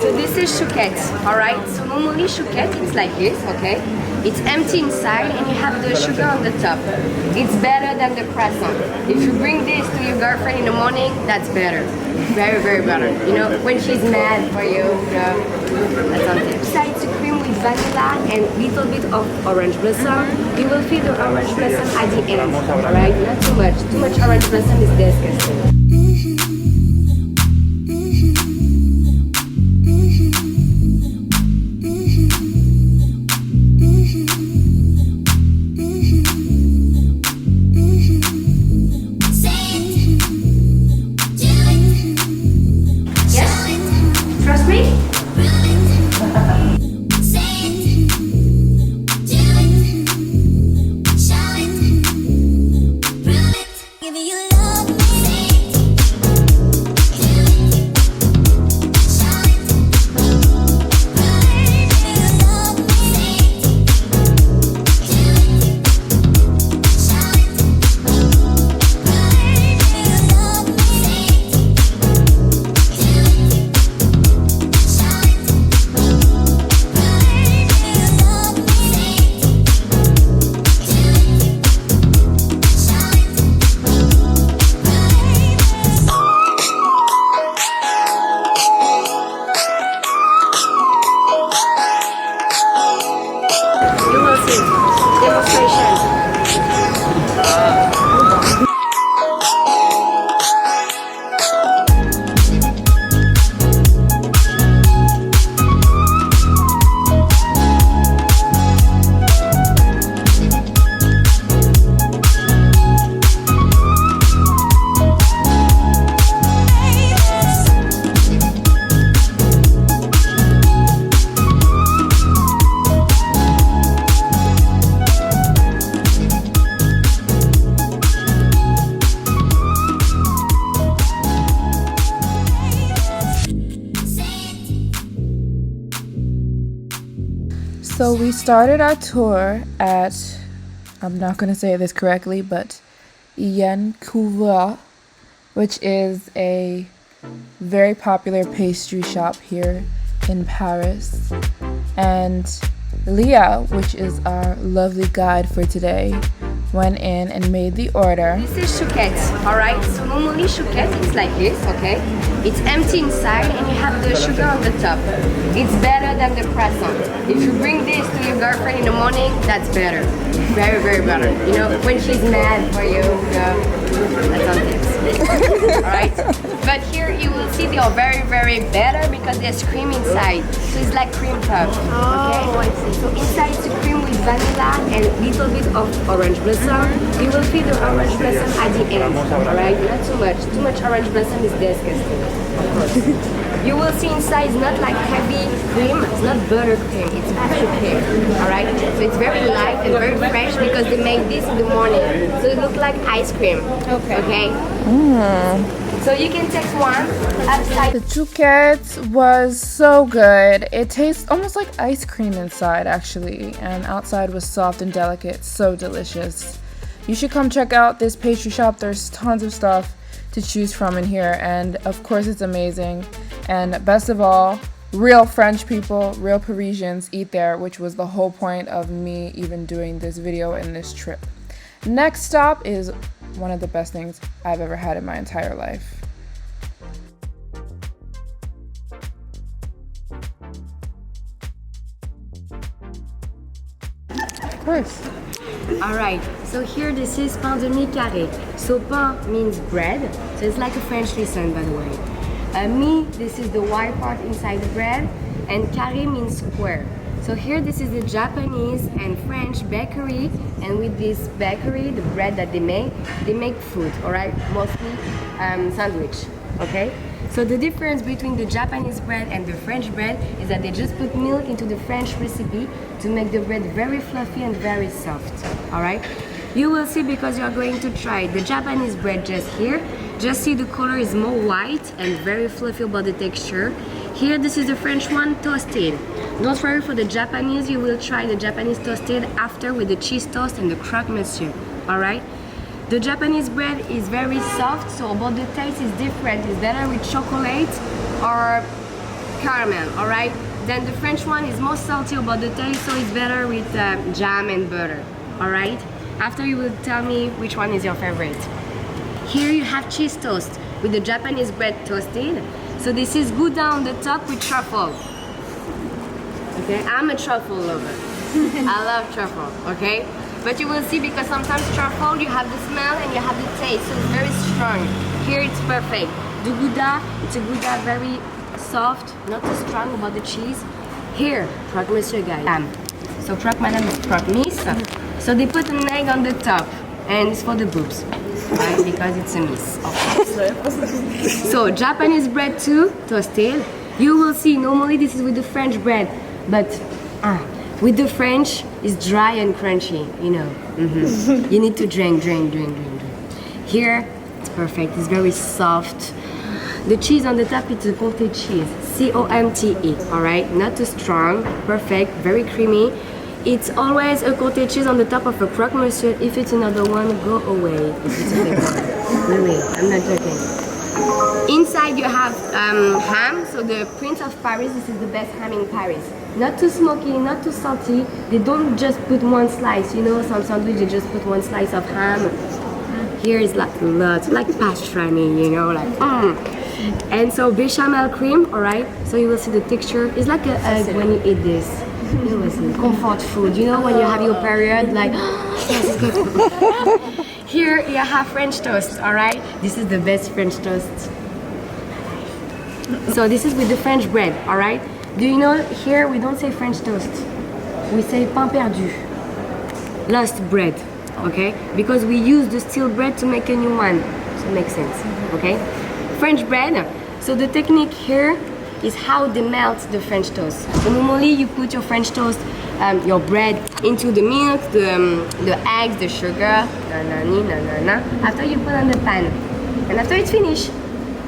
So this is chouquette, alright? So normally chouquette, it's like this, okay? It's empty inside and you have the sugar on the top. It's better than the croissant. If you bring this to your girlfriend in the morning, that's better. Very, very better. You know, when she's mad for you, that's on it. Besides the cream with vanilla and little bit of orange blossom, you will feel the orange blossom at the end, alright? Not too much. Too much orange blossom is disgusting. So we started our tour at, I'm not going to say this correctly, but YANN, COUVREUR, which is a very popular pastry shop here in Paris. And Leah, which is our lovely guide for today, went in and made the order. This is chouquette, alright? So normally chouquette is like this, okay? It's empty inside and you have the sugar on the top. It's better than the croissant. If you bring this to your girlfriend in the morning, that's better. Very, very better. You know, when she's mad for you, that's on tips. Alright? But here you will see they are very, very better because there's cream inside. So it's like cream puff. Okay? Oh, I see. So inside it's a cream with vanilla and little bit of orange blossom. You will feel the orange blossom at the end. Alright? Not too much. Too much orange blossom is disgusting. You will see inside it's not like heavy cream, it's not buttercream, it's actual cream, alright? So it's very light and very fresh because they make this in the morning. So it looks like ice cream. Okay? So you can take one outside. The chouquette was so good. It tastes almost like ice cream inside actually, and outside was soft and delicate, so delicious. You should come check out this pastry shop. There's tons of stuff to choose from in here, and of course it's amazing. And best of all, real French people, real Parisians eat there, which was the whole point of me even doing this video and this trip. Next stop is one of the best things I've ever had in my entire life. Of course. Alright, so here this is pain de mie carré. So pain means bread, so it's like a French lesson by the way. Mie, this is the white part inside the bread, and carré means square. So here this is the Japanese and French bakery, and with this bakery, the bread that they make food, alright? Mostly sandwich, okay? So the difference between the Japanese bread and the French bread is that they just put milk into the French recipe to make the bread very fluffy and very soft, alright? You will see because you are going to try the Japanese bread just here. Just see the color is more white and very fluffy about the texture. Here this is the French one, toasted. Don't worry for the Japanese, you will try the Japanese toasted after with the cheese toast and the croque monsieur, alright? The Japanese bread is very soft, so about the taste is different. It's better with chocolate or caramel, alright? Then the French one is more salty about the taste, so it's better with jam and butter, alright? After you will tell me which one is your favorite. Here you have cheese toast with the Japanese bread toasted. So this is Gouda on the top with truffle. Okay, I'm a truffle lover. I love truffle, okay? But you will see, because sometimes truffle, you have the smell and you have the taste, so it's very strong. Here it's perfect. The Gouda, it's a Gouda very soft, not too strong about the cheese. Here, croque monsieur guys. So croque madame is croque miss. So they put an egg on the top, and it's for the boobs, right? Because it's a miss, of course. So Japanese bread too, toasted. You will see, normally this is with the French bread, but with the French, it's dry and crunchy, you know. You need to drink. Here, it's perfect, it's very soft. The cheese on the top, it's a Comté cheese, C-O-M-T-E, alright? Not too strong, perfect, very creamy. It's always a Comté cheese on the top of a croque monsieur. If it's another one, go away. If it's a big one. Really, I'm not joking. Inside you have ham, so the Prince of Paris, this is the best ham in Paris. Not too smoky, not too salty. They don't just put one slice, you know, some sandwich they just put one slice of ham. Here is like lots, like pastrami, you know, like And so bechamel cream, alright? So you will see the texture. It's like a egg when you eat this. You will see, comfort food. You know when you have your period, like, yes, it's good. Here you have French toast, alright? This is the best French toast. So this is with the French bread, alright? Do you know, here we don't say French toast. We say pain perdu. Lost bread, okay? Because we use the stale bread to make a new one. So it makes sense, okay? French bread. So the technique here is how they melt the French toast. So normally you put your French toast, your bread into the milk, the eggs, the sugar, after you put on the pan. And after it's finished,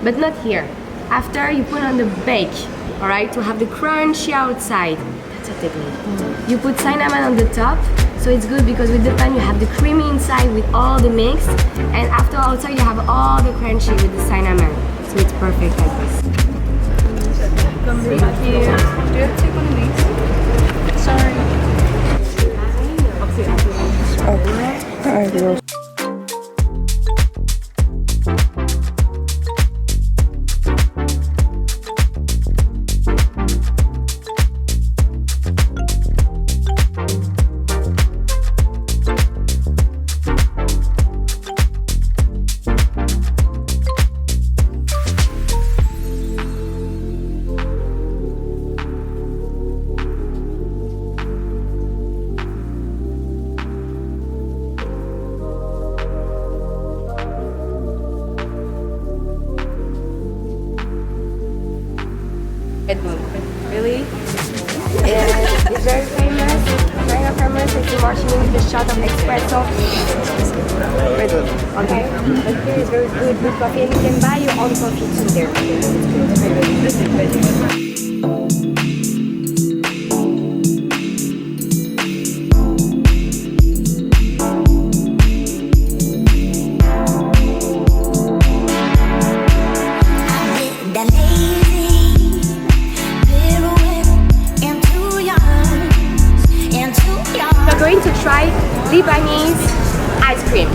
but not here. After you put on the bake, alright, to have the crunchy outside. That's a technique. You put cinnamon on the top, so it's good because with the pan you have the creamy inside with all the mix, and after outside you have all the crunchy with the cinnamon. So it's perfect like this. Thank you. Do you have to take one of these? Sorry. Okay. I will. Really? And it's very famous. Kind of famous. It's martinis with a shot of espresso. Okay? But here is very good coffee, and you can buy your own coffee too there. It's good. Going to try Lebanese ice cream.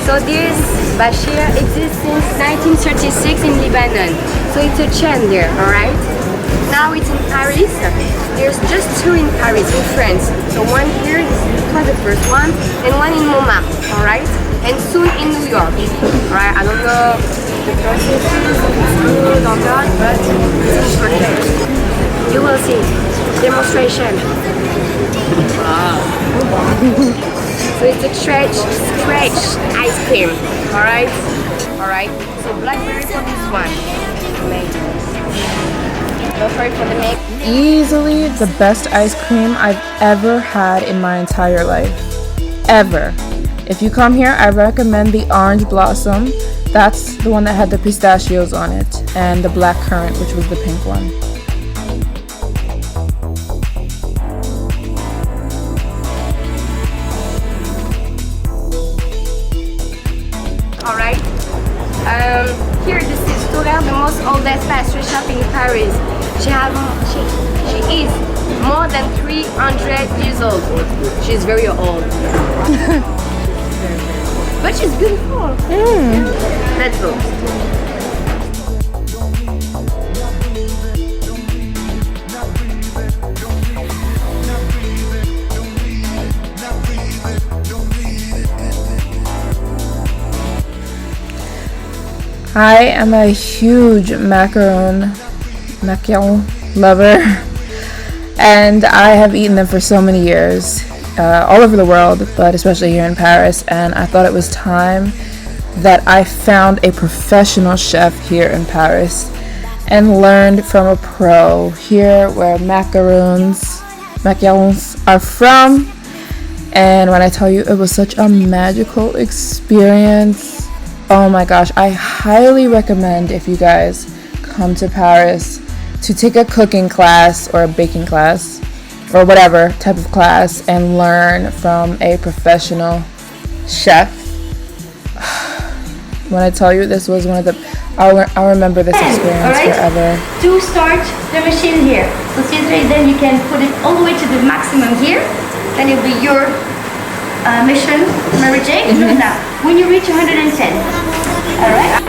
So this BACHIR exists since 1936 in Lebanon. So it's a chain there, alright? Now it's in Paris. There's just two in Paris, in France. So one here, this was the first one, and one in Montmartre, alright? And soon in New York, alright? I don't know the process, if it's good or not, but it's perfect. You will see. Demonstration. So it's a stretch ice cream, alright? Alright, so blackberry for this one. Amazing. Go for it for the make. Easily the best ice cream I've ever had in my entire life. Ever. If you come here, I recommend the orange blossom. That's the one that had the pistachios on it, and the black currant, which was the pink one. Alright, here this is STOHRER, the most oldest pastry shop in Paris. She has 100 years old. She's very old. But she's beautiful. Let's go. I am a huge macaron lover, and I have eaten them for so many years, all over the world, but especially here in Paris, and I thought it was time that I found a professional chef here in Paris and learned from a pro here where macarons are from. And when I tell you, it was such a magical experience. Oh my gosh, I highly recommend, if you guys come to Paris, to take a cooking class or a baking class or whatever type of class and learn from a professional chef. When I tell you, this was one of the, I'll remember this experience forever. To start the machine here. So then you can put it all the way to the maximum here. Then it'll be your mission, Maryjane. Now, when you reach 110, all right?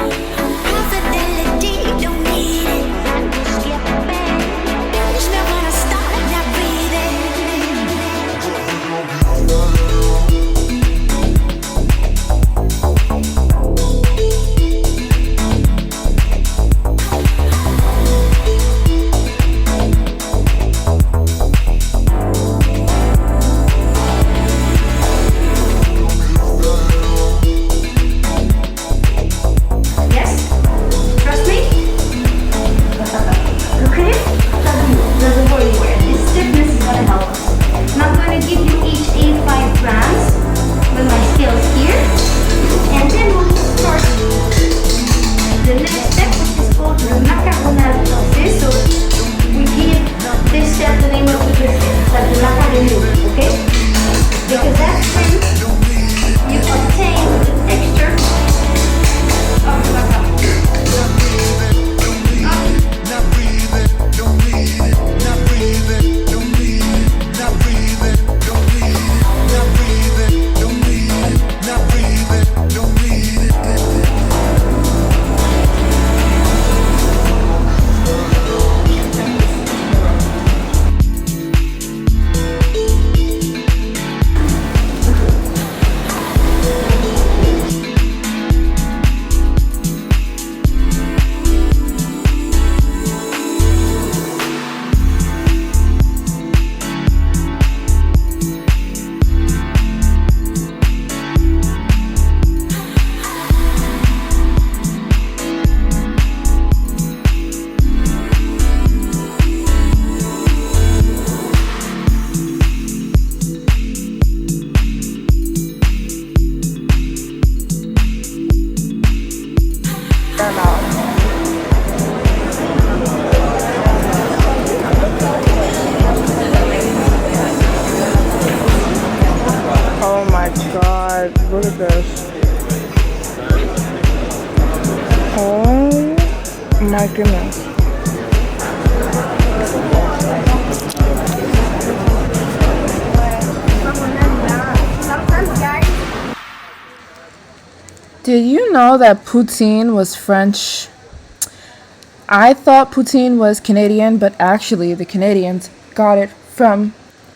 Look at this. Oh my goodness. Did you know that Poutine was French? I thought Poutine was Canadian, but actually the Canadians got it from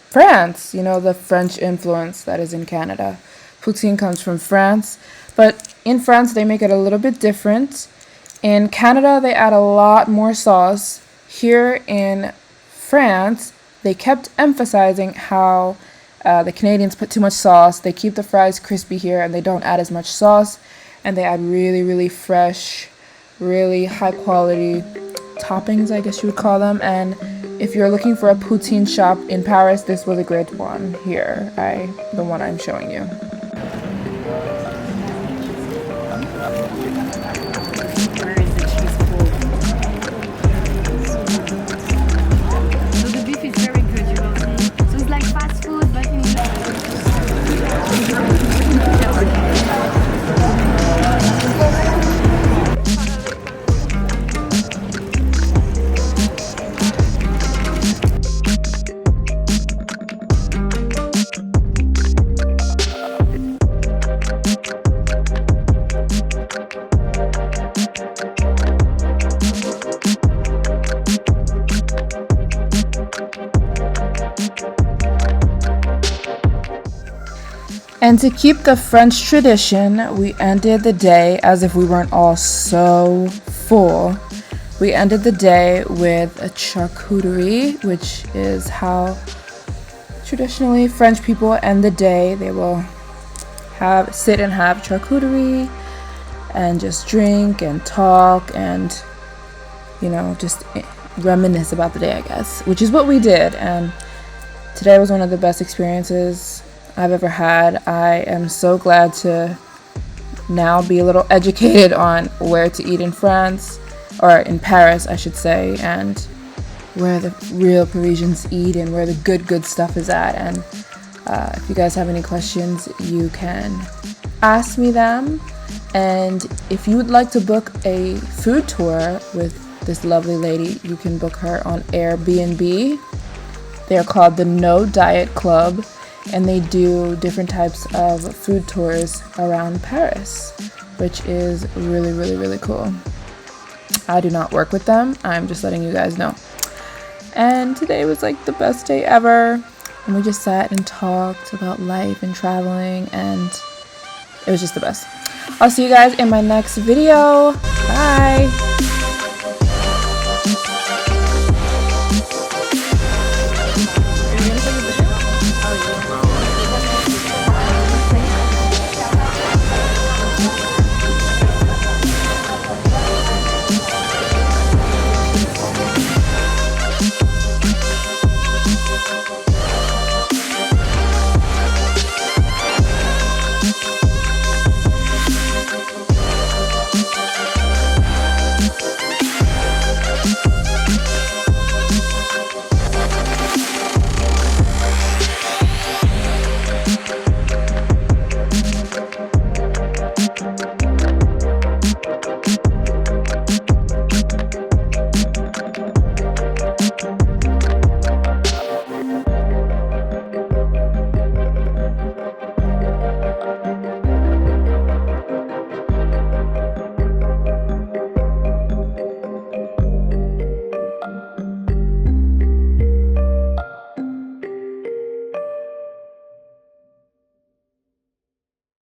France. You know, the French influence that is in Canada. Poutine comes from France, but in France they make it a little bit different. In Canada they add a lot more sauce. Here in France they kept emphasizing how the Canadians put too much sauce. They keep the fries crispy here and they don't add as much sauce, and they add really, really fresh, really high quality toppings, I guess you would call them. And if you're looking for a poutine shop in Paris, this was a great one here, the one I'm showing you. So the beef is very good, you know. So it's like fast food, but in And to keep the French tradition, we ended the day, as if we weren't all so full, we ended the day with a charcuterie, which is how traditionally French people end the day. They will sit and have charcuterie and just drink and talk and, you know, just reminisce about the day, I guess, which is what we did. And today was one of the best experiences I've ever had. I am so glad to now be a little educated on where to eat in France, or in Paris I should say, and where the real Parisians eat and where the good stuff is at. And if you guys have any questions, you can ask me them. And if you would like to book a food tour with this lovely lady, you can book her on Airbnb. They're called the No Diet Club, and they do different types of food tours around Paris, which is really cool. I do not work with them, I'm just letting you guys know. And today was like the best day ever, and we just sat and talked about life and traveling, and it was just the best. I'll see you guys in my next video. Bye!